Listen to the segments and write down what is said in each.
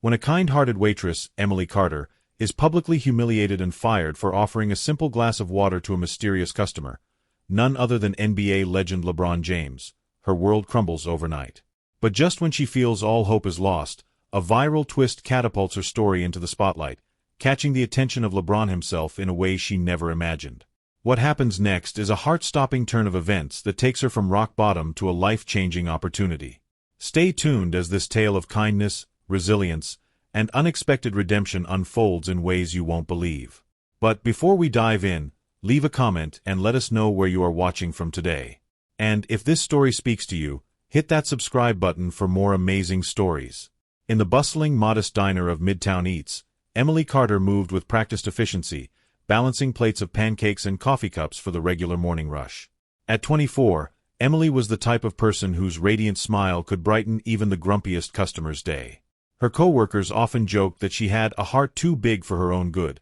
When a kind-hearted waitress, Emily Carter, is publicly humiliated and fired for offering a simple glass of water to a mysterious customer, none other than NBA legend LeBron James, her world crumbles overnight. But just when she feels all hope is lost, a viral twist catapults her story into the spotlight, catching the attention of LeBron himself in a way she never imagined. What happens next is a heart-stopping turn of events that takes her from rock bottom to a life-changing opportunity. Stay tuned as this tale of kindness, resilience, and unexpected redemption unfolds in ways you won't believe. But before we dive in, leave a comment and let us know where you are watching from today. And if this story speaks to you, hit that subscribe button for more amazing stories. In the bustling, modest diner of Midtown Eats, Emily Carter moved with practiced efficiency, balancing plates of pancakes and coffee cups for the regular morning rush. At 24, Emily was the type of person whose radiant smile could brighten even the grumpiest customer's day. Her co-workers often joked that she had a heart too big for her own good,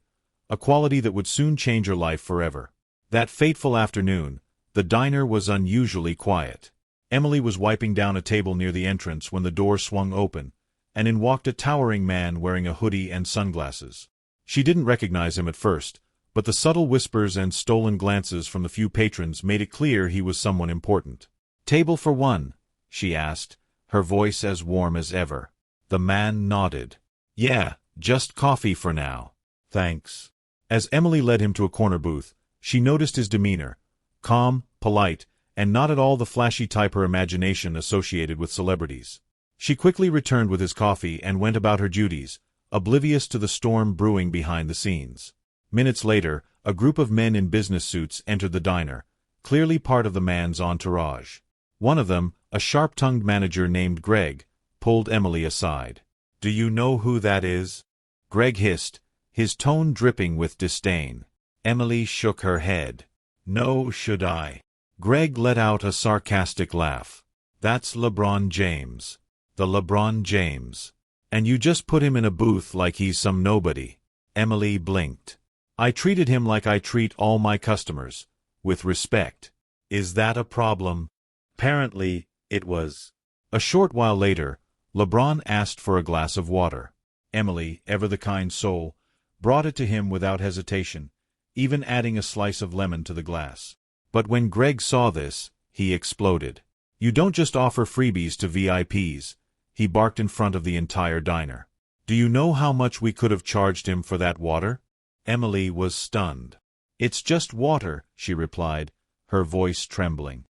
a quality that would soon change her life forever. That fateful afternoon, the diner was unusually quiet. Emily was wiping down a table near the entrance when the door swung open, and in walked a towering man wearing a hoodie and sunglasses. She didn't recognize him at first, but the subtle whispers and stolen glances from the few patrons made it clear he was someone important. "Table for one?" she asked, her voice as warm as ever. The man nodded. "Yeah, just coffee for now. Thanks." As Emily led him to a corner booth, she noticed his demeanor, calm, polite, and not at all the flashy type her imagination associated with celebrities. She quickly returned with his coffee and went about her duties, oblivious to the storm brewing behind the scenes. Minutes later, a group of men in business suits entered the diner, clearly part of the man's entourage. One of them, a sharp-tongued manager named Greg, pulled Emily aside. "Do you know who that is?" Greg hissed, his tone dripping with disdain. Emily shook her head. "No, should I?" Greg let out a sarcastic laugh. "That's LeBron James. The LeBron James. And you just put him in a booth like he's some nobody." Emily blinked. "I treated him like I treat all my customers, with respect. Is that a problem?" Apparently, it was. A short while later, LeBron asked for a glass of water. Emily, ever the kind soul, brought it to him without hesitation, even adding a slice of lemon to the glass. But when Greg saw this, he exploded. "You don't just offer freebies to VIPs, he barked in front of the entire diner. "Do you know how much we could have charged him for that water?" Emily was stunned. "It's just water," she replied, her voice trembling.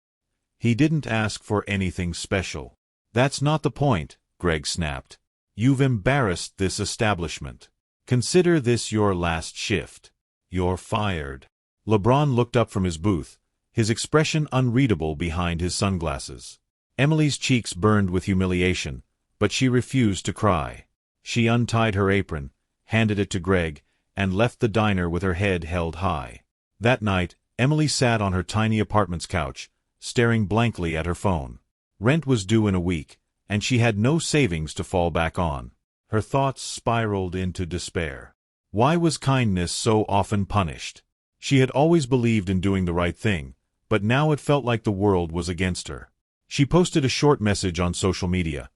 "He didn't ask for anything special." "That's not the point," Greg snapped. "You've embarrassed this establishment. Consider this your last shift. You're fired." LeBron looked up from his booth, his expression unreadable behind his sunglasses. Emily's cheeks burned with humiliation, but she refused to cry. She untied her apron, handed it to Greg, and left the diner with her head held high. That night, Emily sat on her tiny apartment's couch, staring blankly at her phone. Rent was due in a week, and she had no savings to fall back on. Her thoughts spiraled into despair. Why was kindness so often punished? She had always believed in doing the right thing, but now it felt like the world was against her. She posted a short message on social media.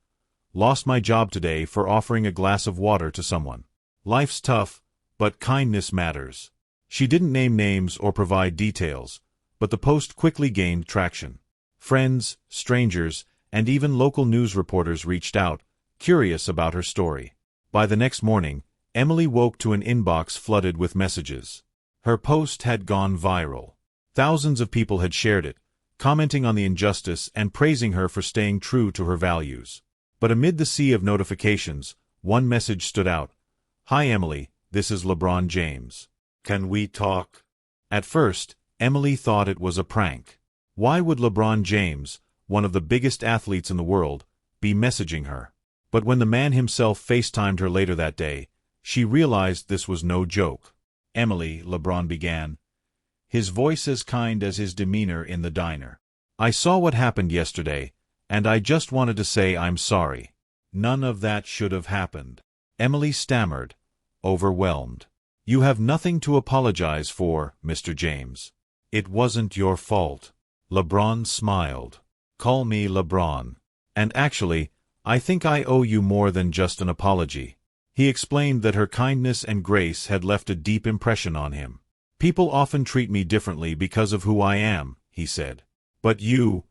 "Lost my job today for offering a glass of water to someone. Life's tough, but kindness matters." She didn't name names or provide details, but the post quickly gained traction. Friends, strangers, and even local news reporters reached out, curious about her story. By the next morning, Emily woke to an inbox flooded with messages. Her post had gone viral. Thousands of people had shared it, commenting on the injustice and praising her for staying true to her values. But amid the sea of notifications, one message stood out. "Hi Emily, this is LeBron James. Can we talk?" At first, Emily thought it was a prank. Why would LeBron James, one of the biggest athletes in the world, be messaging her? But when the man himself FaceTimed her later that day, she realized this was no joke. "Emily," LeBron began, his voice as kind as his demeanor in the diner. "I saw what happened yesterday, and I just wanted to say I'm sorry. None of that should have happened." Emily stammered, overwhelmed. "You have nothing to apologize for, Mr. James. It wasn't your fault." LeBron smiled. "Call me LeBron. And actually, I think I owe you more than just an apology." He explained that her kindness and grace had left a deep impression on him. "People often treat me differently because of who I am," he said. "But you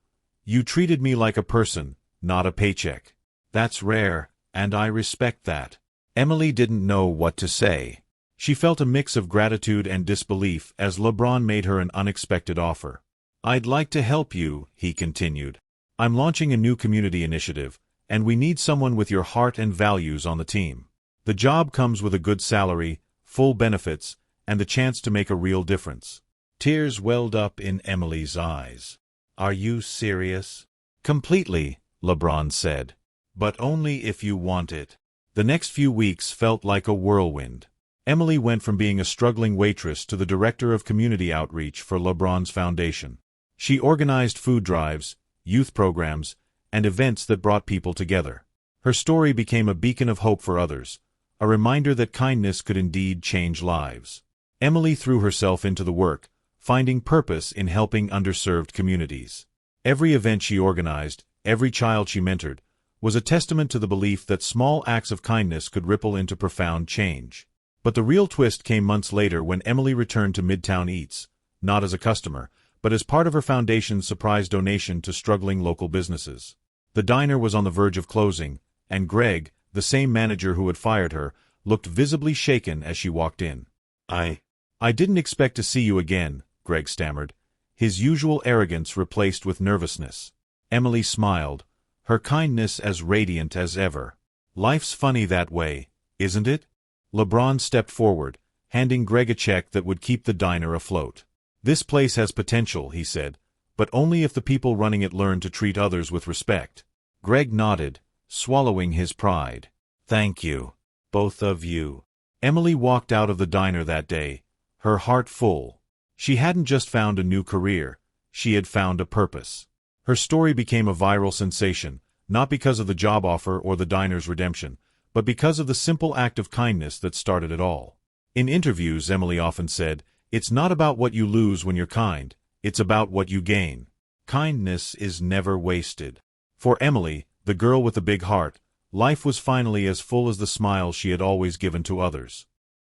treated me like a person, not a paycheck. That's rare, and I respect that." Emily didn't know what to say. She felt a mix of gratitude and disbelief as LeBron made her an unexpected offer. "I'd like to help you," he continued. "I'm launching a new community initiative, and we need someone with your heart and values on the team. The job comes with a good salary, full benefits, and the chance to make a real difference." Tears welled up in Emily's eyes. "Are you serious?" "Completely," LeBron said. "But only if you want it." The next few weeks felt like a whirlwind. Emily went from being a struggling waitress to the director of community outreach for LeBron's foundation. She organized food drives, youth programs, and events that brought people together. Her story became a beacon of hope for others, a reminder that kindness could indeed change lives. Emily threw herself into the work, finding purpose in helping underserved communities. Every event she organized, every child she mentored, was a testament to the belief that small acts of kindness could ripple into profound change. But the real twist came months later when Emily returned to Midtown Eats, not as a customer, but as part of her foundation's surprise donation to struggling local businesses. The diner was on the verge of closing, and Greg, the same manager who had fired her, looked visibly shaken as she walked in. I didn't expect to see you again," Greg stammered, his usual arrogance replaced with nervousness. Emily smiled, her kindness as radiant as ever. "Life's funny that way, isn't it?" LeBron stepped forward, handing Greg a check that would keep the diner afloat. "This place has potential," he said, "but only if the people running it learn to treat others with respect." Greg nodded, swallowing his pride. "Thank you, both of you." Emily walked out of the diner that day, her heart full. She hadn't just found a new career, she had found a purpose. Her story became a viral sensation, not because of the job offer or the diner's redemption, but because of the simple act of kindness that started it all. In interviews, Emily often said, "It's not about what you lose when you're kind, it's about what you gain." Kindness is never wasted. For Emily, the girl with the big heart, life was finally as full as the smiles she had always given to others.